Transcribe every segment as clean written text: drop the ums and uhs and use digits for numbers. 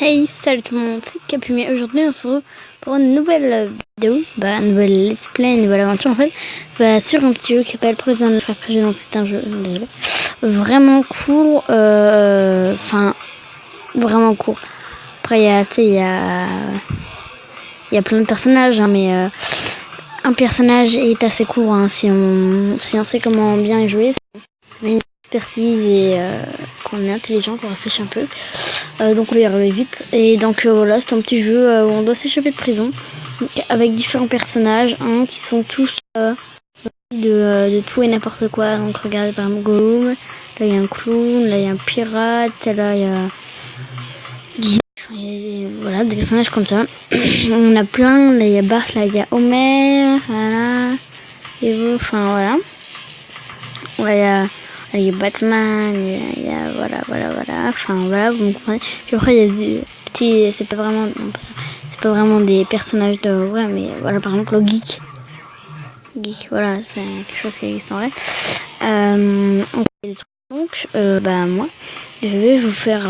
Hey, salut tout le monde, c'est Capumi. Aujourd'hui, on se retrouve pour une nouvelle vidéo, une nouvelle let's play, une nouvelle aventure en fait, sur un petit jeu qui s'appelle Prison de Frère Prégé. Donc c'est un jeu vraiment court, vraiment court. Après, il y a plein de personnages, hein, mais un personnage est assez court hein, si on sait comment bien y jouer. Une expertise et qu'on est intelligent, qu'on réfléchit un peu. Donc on va y arriver vite. Et donc voilà, c'est un petit jeu où on doit s'échapper de prison. Donc, avec différents personnages qui sont tous de tout et n'importe quoi. Donc regardez par exemple Gollum. Là il y a un clown, là il y a un pirate, là il y a voilà, des personnages comme ça. On a plein, là il y a Bart, là il y a Homer, voilà. Et vous, enfin voilà. Ouais, il y a Batman, il y a voilà. Enfin voilà, vous me comprenez. Puis après il y a du petit, c'est pas vraiment, non pas ça. C'est pas vraiment des personnages de vrai, mais voilà par exemple le geek, voilà, c'est quelque chose qui existe en vrai. Donc moi, je vais vous faire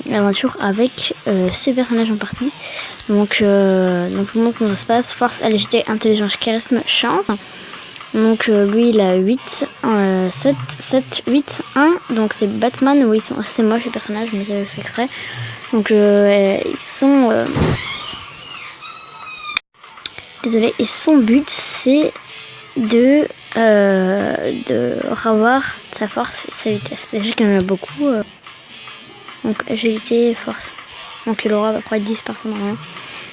l'aventure avec ces personnages en partie. Donc je vous montre comment ça se passe. Force, agilité, intelligence, charisme, chance. Donc lui il a 8, 7, 8, 1. Donc c'est Batman, oui c'est moche les personnages, mais j'avais fait exprès. Donc ils sont... désolé, et son but c'est de revoir sa force et sa vitesse. Déjà qu'il y en a beaucoup. Donc agilité et force. Donc il aura à peu près 10 par normalement.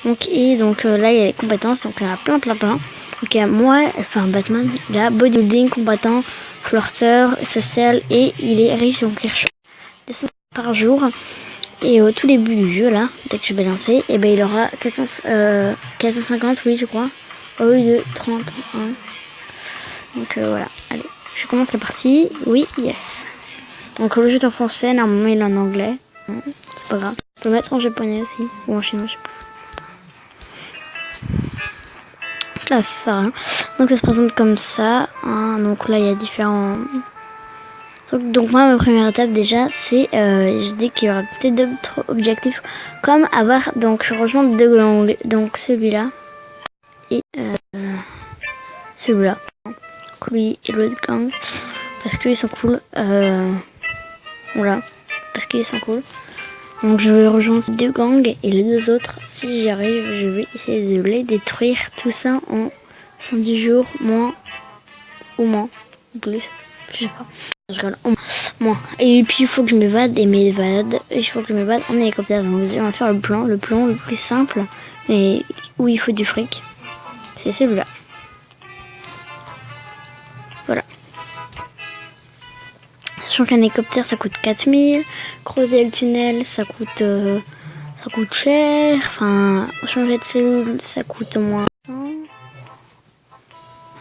Donc, et donc là il y a les compétences, donc il y en a plein. Donc il y a moi, enfin Batman, il a bodybuilding, combattant, flirteur, social et il est riche, donc il recherche 200 par jour. Et au tout début du jeu là, dès que je vais lancer, et ben il aura 450, oui je crois, au lieu de 31. Donc voilà, allez, je commence la partie, oui, yes. Donc le jeu est en français, normalement il est en anglais, c'est pas grave. On peut le mettre en japonais aussi, ou en chinois, je sais pas. Là c'est ça, hein. Donc ça se présente comme ça, hein. Donc là il y a différents trucs. Donc moi ma première étape déjà c'est je dis qu'il y aura peut-être d'autres objectifs comme avoir donc rejoindre deux gangs, donc celui-là et celui-là, donc lui et l'autre gang parce qu'ils sont cool, voilà, parce qu'ils sont cool. Donc je vais rejoindre ces deux gangs et les deux autres, si j'y arrive, je vais essayer de les détruire, tout ça en 110 jours, moins ou plus, je sais pas. Je rigole, moins. Et puis il faut que je m'évade en hélicoptère. Donc on va faire le plan le plus simple, mais où il faut du fric. C'est celui-là. Voilà. Sachant qu'un hélicoptère ça coûte 4000, creuser le tunnel ça coûte cher, enfin changer de cellule ça coûte moins.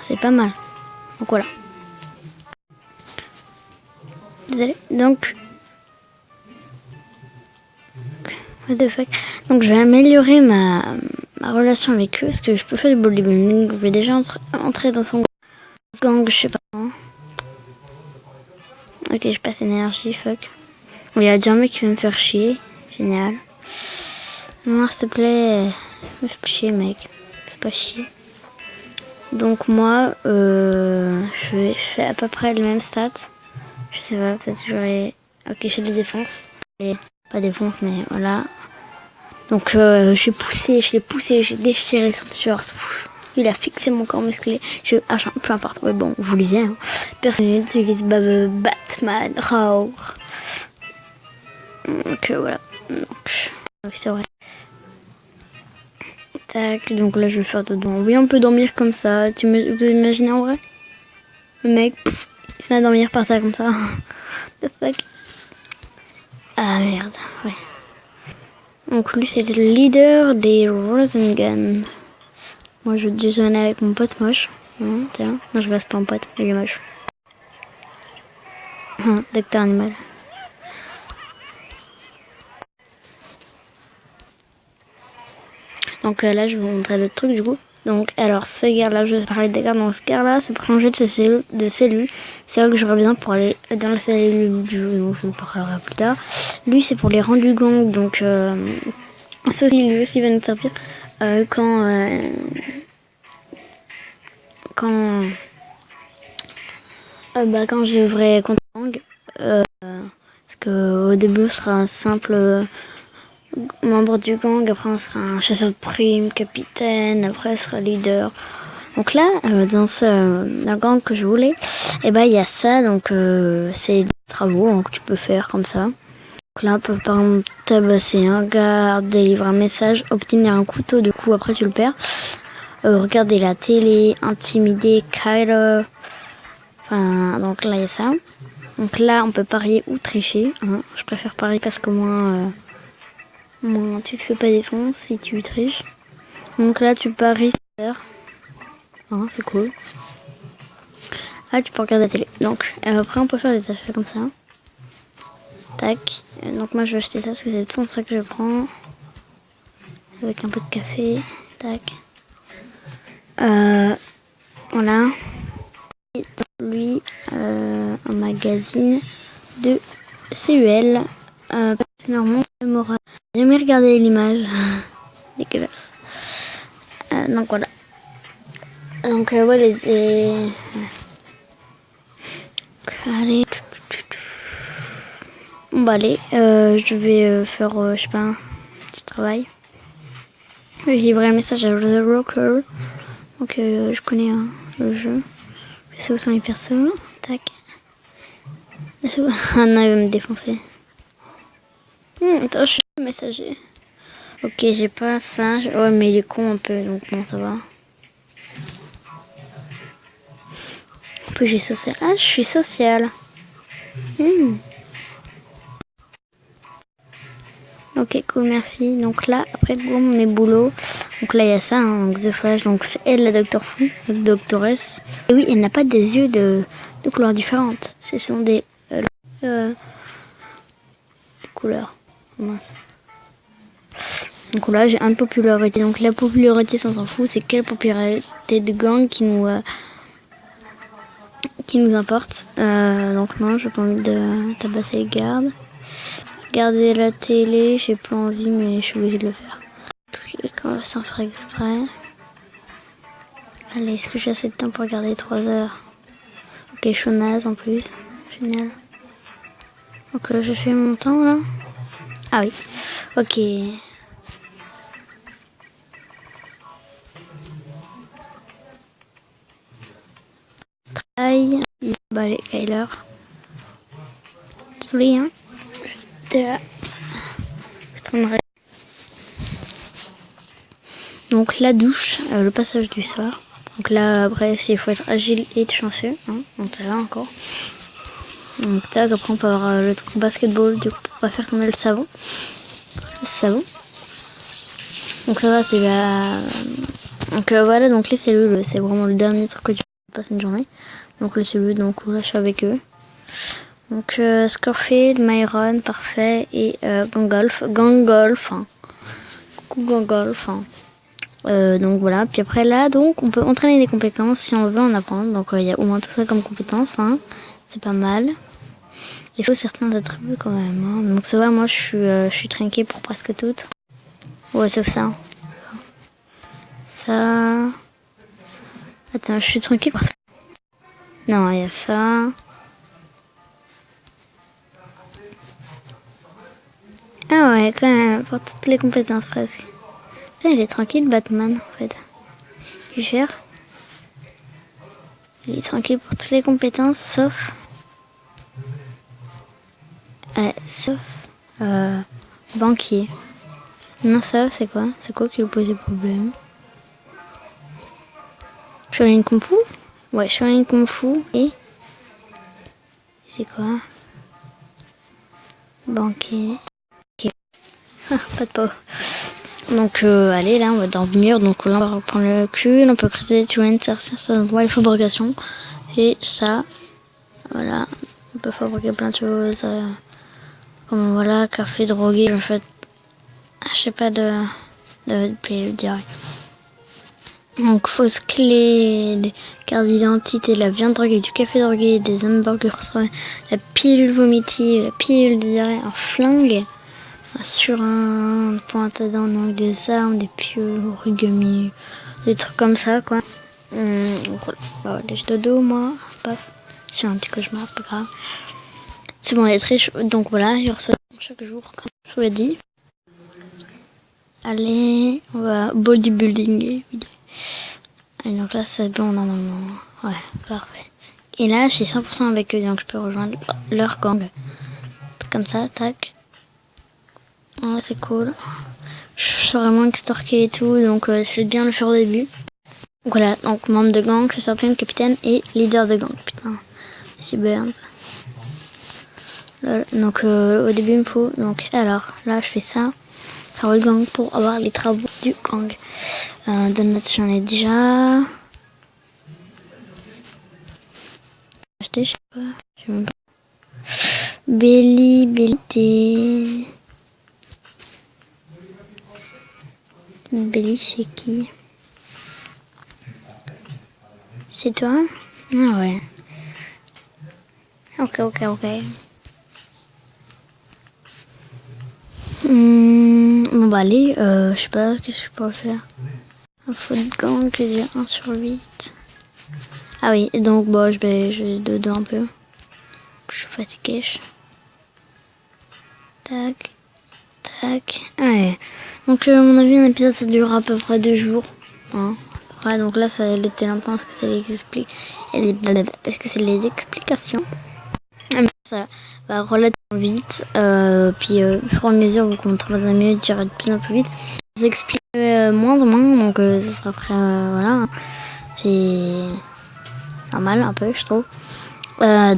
C'est pas mal. Donc voilà. Désolé. Donc what the fuck. Donc je vais améliorer ma relation avec eux parce que je peux faire du bodybuilding. Je vais déjà entrer dans son gang, je sais pas. Ok, je passe énergie, fuck. Il y a déjà un mec qui veut me faire chier. Génial. Non, s'il te plaît, me fais chier, mec. Fais pas chier. Donc moi, je fais à peu près le même stat. Je sais pas, peut-être que j'aurais... Ok, j'ai des défenses. Et pas défense, mais voilà. Donc j'ai poussé, j'ai déchiré son t-shirt. Il a fixé mon corps musclé. Peu importe. Ouais, bon, vous lisez. Hein. Personne n'utilise Batman. Raour. Donc voilà. Donc, oui, c'est vrai. Tac. Donc là, je vais faire dedans. Oui, on peut dormir comme ça. Vous imaginez en vrai? Le mec, il se met à dormir par ça comme ça. The fuck. Ah merde. Ouais. Donc lui, c'est le leader des Rosengan. Moi, je déjeune avec mon pote moche. Tiens, non, je reste pas un pote, il est moche. Docteur animal. Donc là, je vais vous montrer le truc du coup. Donc, alors, ce garde-là, je vais parler des gardes. Donc, ce garde-là, c'est pour changer de cellule. C'est là que j'aurais besoin pour aller dans la cellule du jeu, donc je vous parlerai plus tard. Lui, c'est pour les rangs du gang. Donc, ça aussi, lui aussi va nous servir quand je devrais contre gang. Parce qu'au début, on sera un simple membre du gang. Après, on sera un chasseur de primes, capitaine. Après, on sera leader. Donc là, dans le gang que je voulais, il y a ça. Donc, c'est des travaux que tu peux faire comme ça. Donc là, on peut par exemple tabasser un garde, délivrer un message, obtenir un couteau. Du coup, après, tu le perds. Regarder la télé, intimider Kyler. Enfin, donc là, il y a ça. Donc là, on peut parier ou tricher. Hein. Je préfère parier parce que moins tu te fais pas défoncer si tu triches. Donc là, tu paries. Hein, c'est cool. Ah, tu peux regarder la télé. Donc après, on peut faire des achats comme ça. Tac. Donc moi, je vais acheter ça parce que c'est tout ça que je prends. Avec un peu de café. Tac. Voilà. Et donc, lui, un magazine de CUL. Personnellement, j'aimerais jamais regarder l'image. Dégueulasse. Donc voilà. Donc voilà. Allez. Bon bah allez, je vais faire, je sais pas, un petit travail. Je vais livrer un message à The Rocker. Donc je connais le jeu. Je sais où sont les persos. Tac. Ah non, il va me défoncer. Attends, je suis messager. Ok, j'ai pas ça. Ouais, mais il est con un peu, donc bon, ça va. En plus, j'ai social. Ah, je suis social. Ok, cool, merci. Donc là, après, boum, mes boulots. Donc là, il y a ça, hein, donc The Flash. Donc c'est elle, la Docteur Fou, la Doctoresse. Et oui, elle n'a pas des yeux de couleurs différentes. Ce sont des couleurs. Mince. Donc là, j'ai une popularité. Donc la popularité, ça s'en fout. C'est quelle popularité de gang qui nous importe. Donc non, j'ai pas envie de tabasser les gardes. Regarder la télé, j'ai pas envie, mais je suis obligée de le faire. Sans faire exprès. Allez, est-ce que j'ai assez de temps pour regarder 3 heures? Ok, je suis naze en plus. Génial. Donc j'ai fait mon temps là. Ah oui. Ok. Aïe. Bah allez, Kyler. Désolé, hein. Je tournerai. Donc la douche, le passage du soir. Donc là, après, il faut être agile et chanceux. Hein. Donc ça va encore. Donc tac, après on peut avoir le truc basketball, du coup pour pas faire tomber le savon. Donc ça va, c'est la... Donc voilà, donc les cellules, c'est vraiment le dernier truc que tu peux passer une journée. Donc les cellules, donc là je suis avec eux. Donc Scorfield, Myron, parfait, et Gangolf. Hein. Coucou Gangolf. Hein. Donc voilà, puis après là, donc on peut entraîner des compétences si on veut en apprendre. Donc il y a au moins tout ça comme compétences, hein. C'est pas mal. Il faut certains attributs quand même. Hein. Donc ça va, moi je suis trinquée pour presque toutes. Ouais, sauf ça. Ça... Attends, je suis tranquille parce que... Non, il y a ça. Ah ouais, quand même, pour toutes les compétences presque. Putain, il est tranquille, Batman, en fait. Il gère. Il est tranquille pour toutes les compétences, sauf... sauf... banquier. Non, ça, c'est quoi? C'est quoi qui lui posait problème? Shaolin Kung Fu? Ouais, Shaolin Kung Fu et... C'est quoi? Banquier. Ok. Ah, pas de peau. Donc, allez, là, on va dormir. Donc, là, on va reprendre le cul. On peut créer du ça voit les fabrications. Et ça, voilà. On peut fabriquer plein de choses. Comme, voilà, café drogué. En fait, je sais pas de dire. Donc fausse clé, des cartes d'identité, la viande droguée, du café drogué, des hamburgers restaurants, la pilule vomitive, la pilule de diarrhée, un flingue, un surin, pointe à dents, donc des armes, des pieux, origami, des trucs comme ça quoi. Donc voilà, lèche dodo moi, paf, je suis un petit cauchemar, c'est pas grave. C'est bon, elle est triche, donc voilà, je reçois chaque jour comme je vous l'ai dit. Allez, on va bodybuilding. Et donc là, c'est bon normalement. Ouais, parfait. Et là, je suis 100% avec eux, donc je peux rejoindre leur gang. Comme ça, tac. Ouais, c'est cool. Je suis vraiment extorquée et tout, donc je vais bien le faire au début. Donc voilà, donc membre de gang, chasseur plein, capitaine et leader de gang. Putain, c'est Burns. Donc au début, il me faut. Donc alors, là, je fais ça. Ça roule gang pour avoir les travaux du gang. Donuts, j'en ai déjà. Acheté, je sais pas. Je sais même pas. Belly, Belly, c'est qui? C'est toi? Ah ouais. Ok. Bon bah allez, je sais pas, qu'est-ce que je pourrais faire? Un faux de gang, je vais dire 1/8. Ah oui, donc bon, je vais dodo un peu. Je suis fatiguée. Tac. Ouais. Donc à mon avis, un épisode ça durera à peu près 2 jours. Hein. Ouais, donc là, ça était longtemps parce que c'est les parce que c'est les explications. Ça va relativement vite. Puis au fur et à mesure, vous compterez 20 minutes, j'irai de plus en plus vite. Je vous explique moins en moins, donc ça sera après, voilà. C'est normal un peu, je trouve.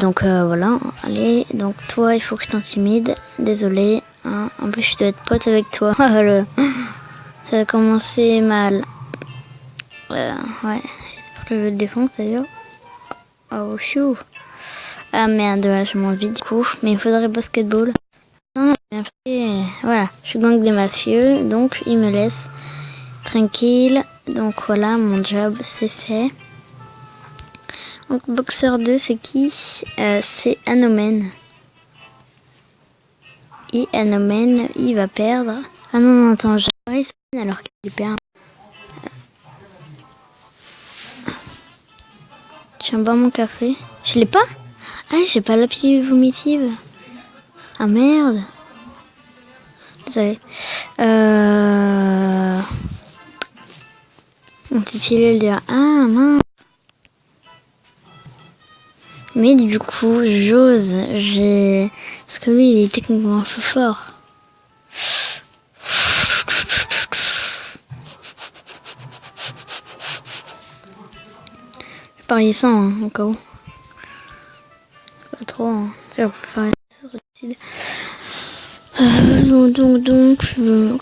Donc voilà, allez, donc toi, il faut que je t'intimide. Désolée, hein. En plus, je dois être pote avec toi. Ça a commencé mal. Ouais, j'espère que je te défonce d'ailleurs. Oh, chou. Ah merde, je m'en vide du coup. Mais il faudrait basketball. Non, bien fait. Voilà, je suis gang des mafieux, donc ils me laissent tranquille. Donc voilà, mon job c'est fait. Donc boxeur 2, c'est qui? C'est Anomen. Et Anomen, il va perdre. Ah non, attends, j'ai pas respawn alors qu'il perd. Tiens, bois mon café. Je l'ai pas? Ah, j'ai pas la pilule vomitive. Ah merde. Désolée. Mon petit pilule de... Ah mince. Mais du coup, j'ose. Parce que lui, il est techniquement plus fort. Je parle sans, hein, au cas où. Pas trop, hein. Tu vas faire donc,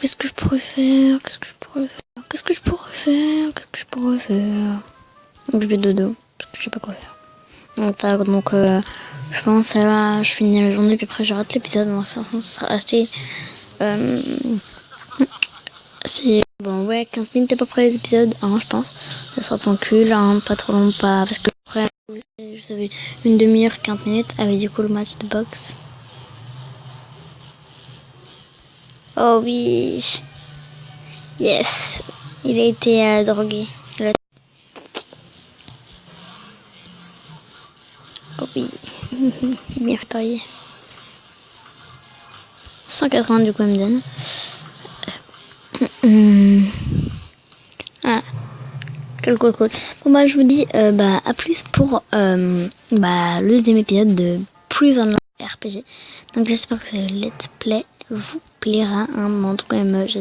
qu'est-ce que je pourrais faire? Donc je vais dodo, parce que je sais pas quoi faire. Donc je pense là, je finis la journée, puis après je rate l'épisode. Donc ça sera acheté. C'est bon, ouais, 15 minutes à peu près les épisodes, hein, je pense. Ça sera tranquille, hein, pas trop long, pas. Parce que après, je savais, 1/2 heure, 40 minutes, avec du coup le match de boxe. Oh oui. Yes. Il a été drogué. Oh oui. Bien fait. 180 du coup, elle me donne. Ah. Cool. Bon bah je vous dis à plus pour le deuxième épisode de Prison RPG. Donc j'espère que ce let's play vous plaira. Hein, en tout cas je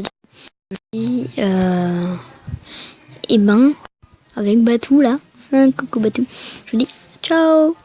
dis et ben avec Batou là. Coucou Batou. Je vous dis ciao.